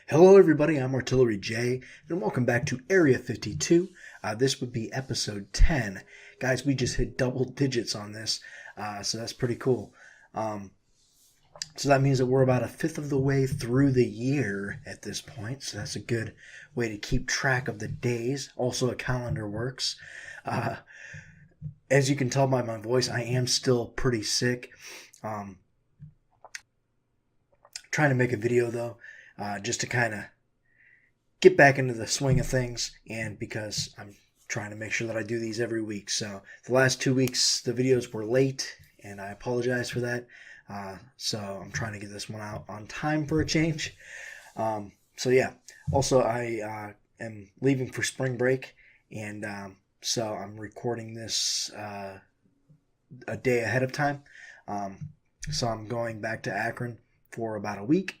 Hello everybody, I'm Artillery J, and welcome back to Area 52. This would be episode 10. Guys, we just hit double digits on this, so that's pretty cool. So that means that we're about a fifth of the way through the year at this point, so that's a good way to keep track of the days. Also, a calendar works. As you can tell by my voice, I am still pretty sick. Trying to make a video though, just to kind of get back into the swing of things, and because I'm trying to make sure that I do these every week. So the last 2 weeks the videos were late, and I apologize for that. So I'm trying to get this one out on time for a change. So yeah, also I am leaving for spring break, and so I'm recording this a day ahead of time. So I'm going back to Akron for about a week.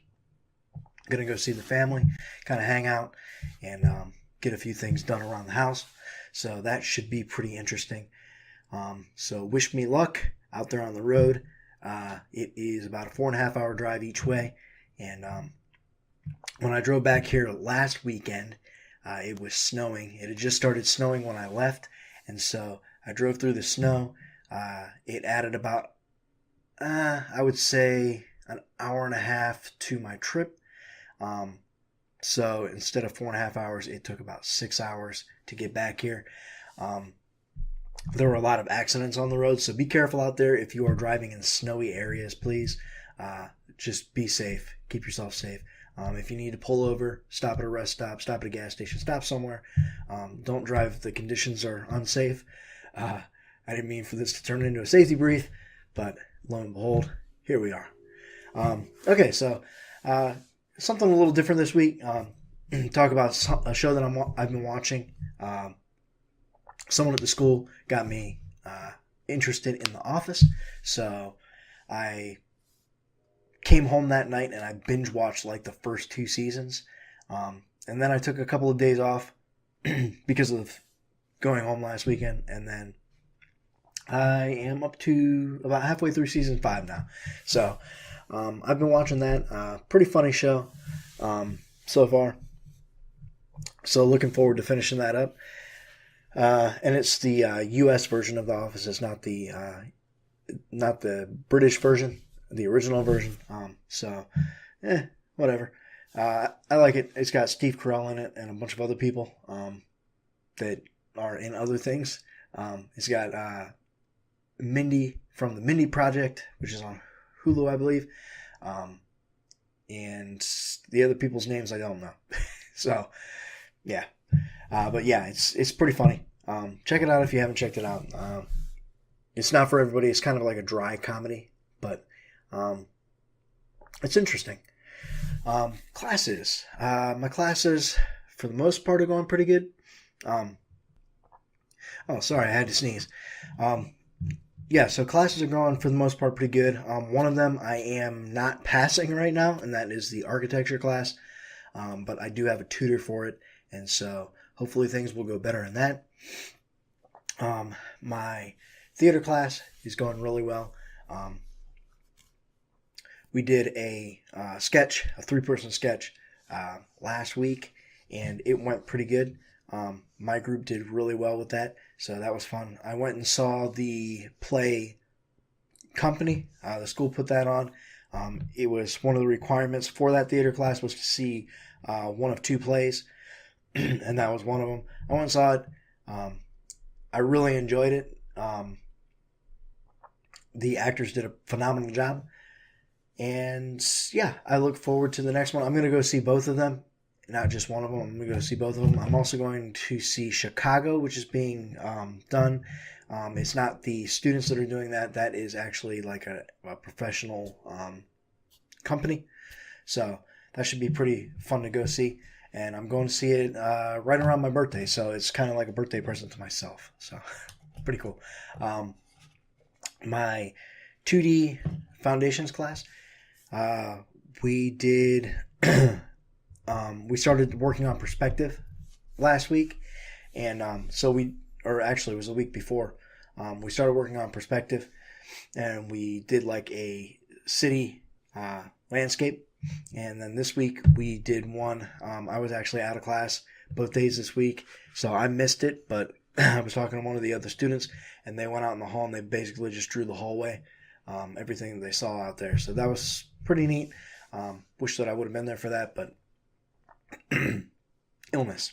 Gonna go see the family, kind of hang out, and get a few things done around the house. So that should be pretty interesting. So wish me luck out there on the road. It is about a 4.5 hour drive each way. And when I drove back here last weekend, it was snowing. It had just started snowing when I left. And so I drove through the snow. It added about, I would say, an hour and a half to my trip. So instead of 4.5 hours, it took about 6 hours to get back here. There were a lot of accidents on the road, so be careful out there if you are driving in snowy areas, please. Just be safe. Keep yourself safe. If you need to pull over, stop at a rest stop, stop at a gas station, stop somewhere. Don't drive if the conditions are unsafe. I didn't mean for this to turn into a safety brief, but lo and behold, here we are. Okay, so something a little different this week. Talk about a show that I've been watching. Someone at the school got me interested in The Office, so I came home that night and I binge watched like the first 2 seasons, and then I took a couple of days off because of going home last weekend, and then I am up to about halfway through season 5 now. So I've been watching that. Pretty funny show so far. So looking forward to finishing that up. And it's the U.S. version of The Office. It's not the British version, the original version. So whatever. I like it. It's got Steve Carell in it and a bunch of other people that are in other things. It's got Mindy from the Mindy Project, which is on Hulu, I believe. And the other people's names I don't know. So, yeah. But yeah, it's pretty funny. Check it out if you haven't checked it out. It's not for everybody. It's kind of like a dry comedy, but it's interesting. Classes. My classes, for the most part, are going pretty good. Oh, sorry, I had to sneeze. Yeah, so classes are going for the most part pretty good. One of them I am not passing right now, and that is the architecture class. But I do have a tutor for it, and so hopefully things will go better in that. My theater class is going really well. We did a sketch, a 3-person sketch, last week, and it went pretty good. My group did really well with that, so that was fun. I went and saw the play Company. The school put that on. It was one of the requirements for that theater class was to see one of 2 plays, and that was one of them. I went and saw it. I really enjoyed it. The actors did a phenomenal job, and yeah, I look forward to the next one. I'm going to go see both of them. Not just one of them. I'm going to go see both of them. I'm also going to see Chicago, which is being done. It's not the students that are doing that. That is actually like a professional company. So that should be pretty fun to go see. And I'm going to see it right around my birthday. So it's kind of like a birthday present to myself. So pretty cool. My 2D foundations class, we did... we started working on perspective last week, and actually it was a week before. We started working on perspective, and we did like a city landscape And then this week we did one. I was actually out of class both days this week, so I missed it, but I was talking to one of the other students, and they went out in the hall and they basically just drew the hallway, everything they saw out there. So that was pretty neat. Wish that I would have been there for that, but illness,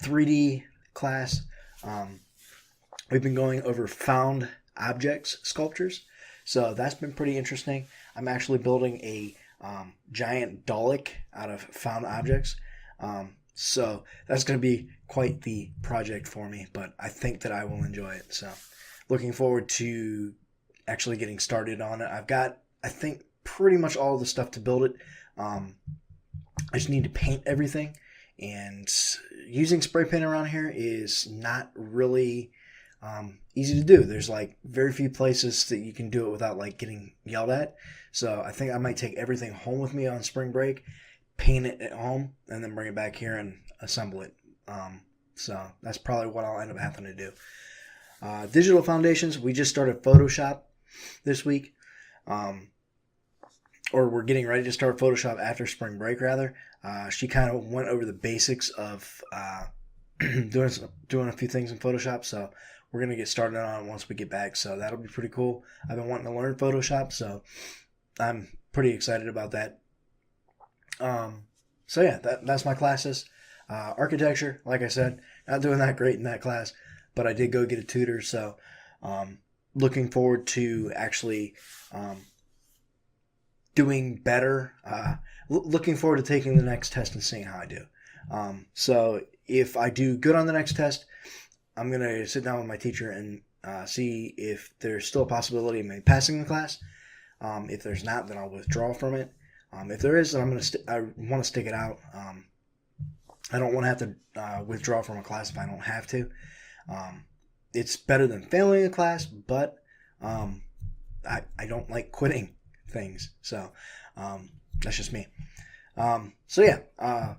3D class. We've been going over found objects sculptures, so that's been pretty interesting. I'm actually building a giant Dalek out of found objects, so that's going to be quite the project for me, but I think that I will enjoy it. So looking forward to actually getting started on it. I've got, I think, pretty much all the stuff to build it. I just need to paint everything, and using spray paint around here is not really easy to do. There's like very few places that you can do it without like getting yelled at. So I think I might take everything home with me on spring break, paint it at home, and then bring it back here and assemble it. So that's probably what I'll end up having to do. Digital foundations, we just started Photoshop this week. Or we're getting ready to start Photoshop after spring break, rather. She kind of went over the basics of doing a few things in Photoshop, so we're going to get started on it once we get back, so that'll be pretty cool. I've been wanting to learn Photoshop, so I'm pretty excited about that. So yeah, that's my classes. Architecture, like I said, not doing that great in that class, but I did go get a tutor, so looking forward to actually doing better. Looking forward to taking the next test and seeing how I do. So if I do good on the next test, I'm going to sit down with my teacher and see if there's still a possibility of me passing the class. If there's not, then I'll withdraw from it. If there is, then I want to stick it out. I don't want to have to withdraw from a class if I don't have to. It's better than failing a class, but I don't like quitting things. So that's just me. So yeah,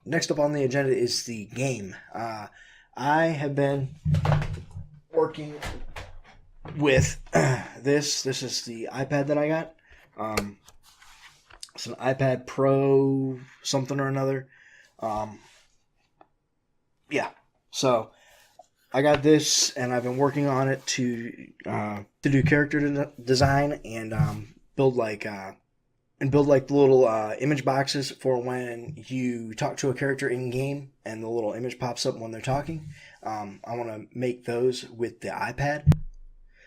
next up on the agenda is the game. I have been working with this. This is the iPad that I got. It's an iPad Pro something or another. Yeah, so I got this, and I've been working on it to do character design and build like little image boxes for when you talk to a character in game and the little image pops up when they're talking. I want to make those with the iPad.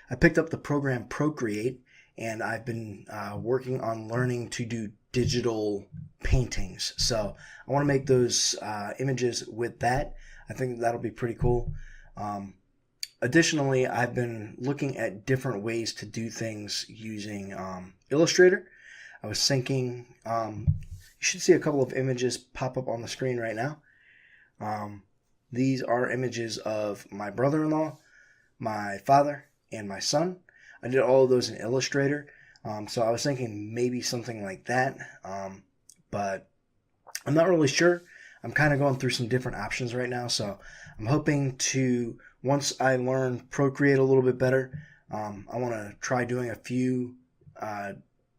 I picked up the program Procreate, and I've been working on learning to do digital paintings. So I want to make those images with that. I think that'll be pretty cool. Additionally, I've been looking at different ways to do things using Illustrator. I was thinking, you should see a couple of images pop up on the screen right now. These are images of my brother-in-law, my father, and my son. I did all of those in Illustrator. So I was thinking maybe something like that, but I'm not really sure. I'm kind of going through some different options right now, so I'm hoping to, once I learn Procreate a little bit better, I want to try doing a few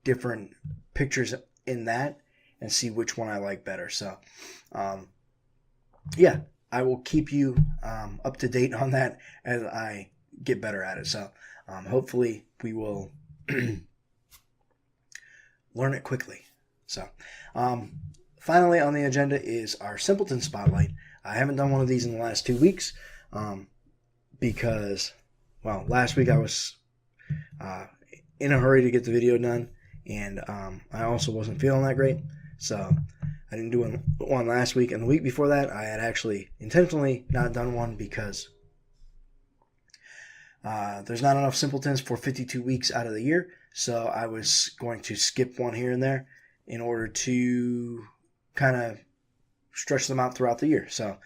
different pictures in that and see which one I like better. So, yeah, I will keep you up to date on that as I get better at it. So, hopefully we will learn it quickly. So, finally on the agenda is our Simpleton Spotlight. I haven't done one of these in the last 2 weeks because, well, last week I was in a hurry to get the video done, and I also wasn't feeling that great, so I didn't do one last week. And the week before that, I had actually intentionally not done one because there's not enough Simpletons for 52 weeks out of the year, so I was going to skip one here and there in order to kind of stretch them out throughout the year. So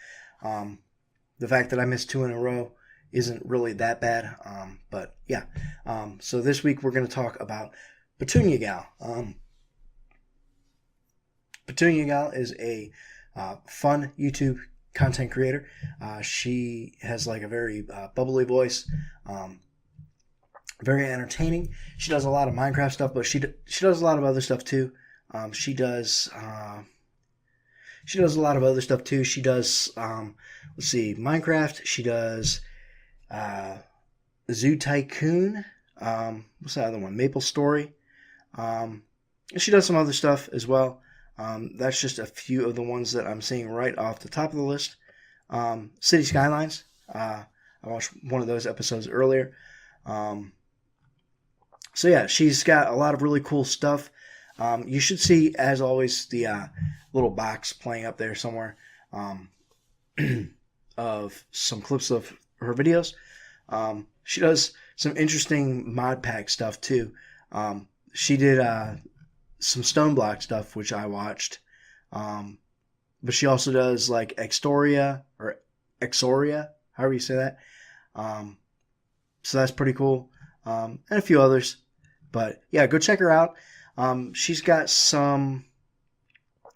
the fact that I missed 2 in a row isn't really that bad, but yeah. So this week we're going to talk about Petunia Gal. Petunia Gal is a fun YouTube content creator. She has like a very bubbly voice, Very entertaining. She does a lot of Minecraft stuff, but she does a lot of other stuff too. She does a lot of other stuff too. She does let's see, Minecraft. She does Zoo Tycoon. What's that other one? Maple Story. She does some other stuff as well. That's just a few of the ones that I'm seeing right off the top of the list. City Skylines. I watched one of those episodes earlier. So yeah, she's got a lot of really cool stuff. You should see, as always, the little box playing up there somewhere of some clips of her videos. She does some interesting mod pack stuff too. She did some stone block stuff, which I watched. But she also does like Exoria, however you say that. So that's pretty cool. And a few others. But yeah, go check her out. She's got some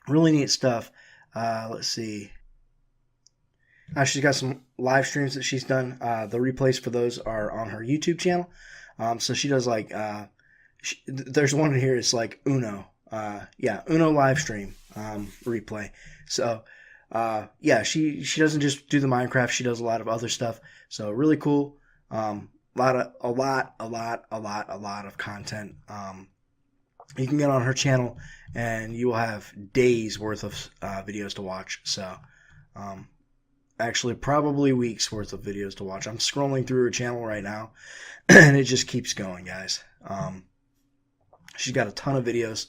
really neat stuff. Let's see. She's got some live streams that she's done. The replays for those are on her YouTube channel. So she does like, there's one in here. It's like Uno. Uno live stream replay. So yeah, she doesn't just do the Minecraft. She does a lot of other stuff. So really cool. A lot of content. You can get on her channel and you will have days worth of videos to watch. So actually probably weeks worth of videos to watch. I'm scrolling through her channel right now and it just keeps going, guys. She's got a ton of videos.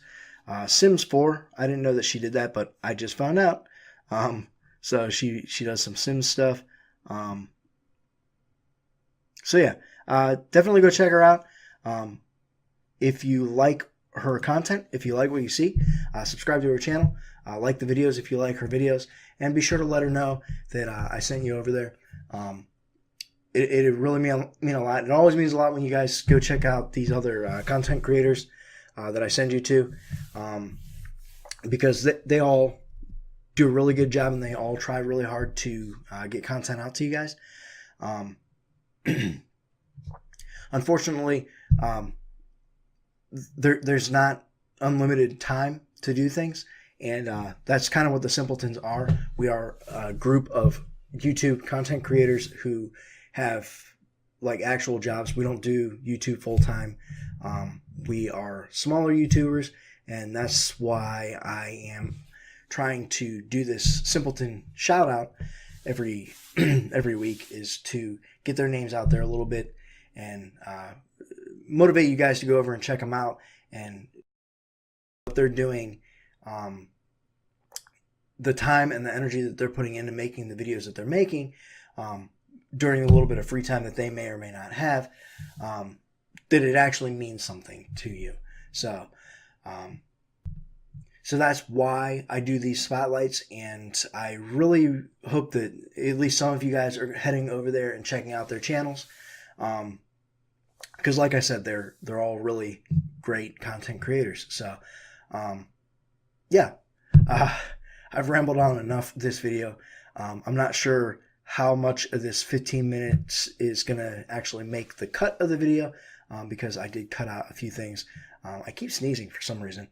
Sims 4, I didn't know that she did that, but I just found out. So she does some Sims stuff. So yeah, definitely go check her out. If you like her content, if you like what you see, subscribe to her channel. Like the videos if you like her videos, and be sure to let her know that I sent you over there. It really mean a lot. It always means a lot when you guys go check out these other content creators that I send you to, because they all do a really good job and they all try really hard to get content out to you guys. Unfortunately, there's not unlimited time to do things, and that's kind of what the Simpletons are. We are a group of YouTube content creators who have like actual jobs. We don't do YouTube full time. We are smaller YouTubers, and that's why I am trying to do this Simpleton shout out every week, is to get their names out there a little bit and motivate you guys to go over and check them out and what they're doing, the time and the energy that they're putting into making the videos that they're making during a little bit of free time that they may or may not have, that it actually means something to you. So that's why I do these spotlights, and I really hope that at least some of you guys are heading over there and checking out their channels. Because like I said, they're all really great content creators. So yeah, I've rambled on enough this video. I'm not sure how much of this 15 minutes is going to actually make the cut of the video, because I did cut out a few things. I keep sneezing for some reason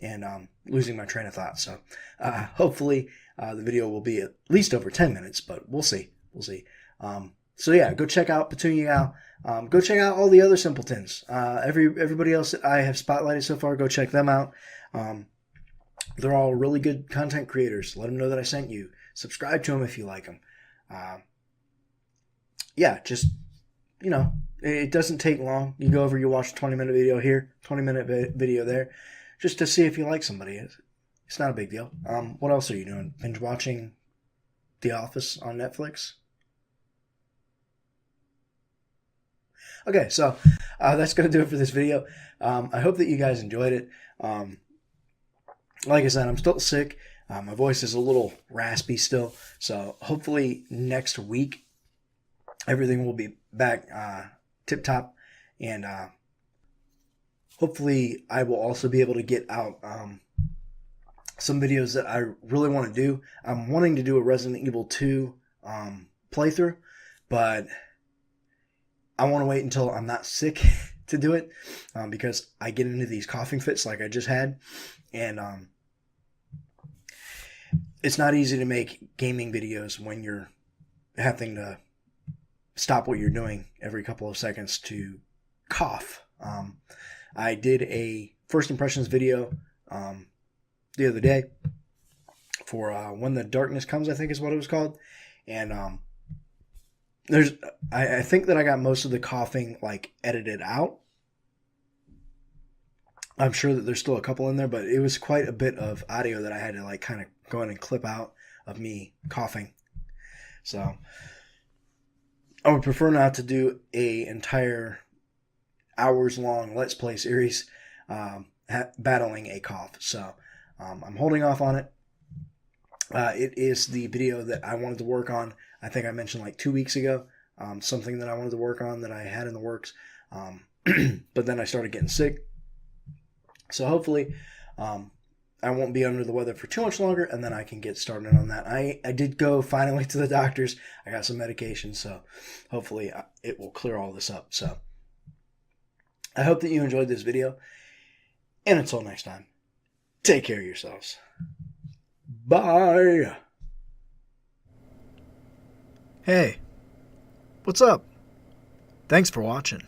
and losing my train of thought. So hopefully the video will be at least over 10 minutes, but we'll see. So yeah, go check out Petunia Gal. Go check out all the other Simpletons. Everybody else that I have spotlighted so far, go check them out. They're all really good content creators. Let them know that I sent you. Subscribe to them if you like them. Yeah, just, it doesn't take long. You go over, you watch a 20-minute video here, 20-minute video there, just to see if you like somebody. It's not a big deal. What else are you doing? Binge watching The Office on Netflix? Okay, so that's going to do it for this video. I hope that you guys enjoyed it. Like I said, I'm still sick. My voice is a little raspy still. So hopefully next week, everything will be back tip-top. And hopefully I will also be able to get out some videos that I really want to do. I'm wanting to do a Resident Evil 2 playthrough, but I want to wait until I'm not sick to do it, because I get into these coughing fits like I just had, and it's not easy to make gaming videos when you're having to stop what you're doing every couple of seconds to cough. I did a first impressions video the other day for When the Darkness Comes, I think is what it was called, and I think that I got most of the coughing like edited out. I'm sure that there's still a couple in there, but it was quite a bit of audio that I had to like kind of go in and clip out of me coughing. So I would prefer not to do a entire hours long Let's Play series battling a cough. So I'm holding off on it. It is the video that I wanted to work on. I think I mentioned like 2 weeks ago, something that I wanted to work on that I had in the works. But then I started getting sick. So hopefully I won't be under the weather for too much longer, and then I can get started on that. I did go finally to the doctors. I got some medication, so hopefully it will clear all this up. So I hope that you enjoyed this video, and until next time, take care of yourselves. Bye. Hey, what's up? Thanks for watching.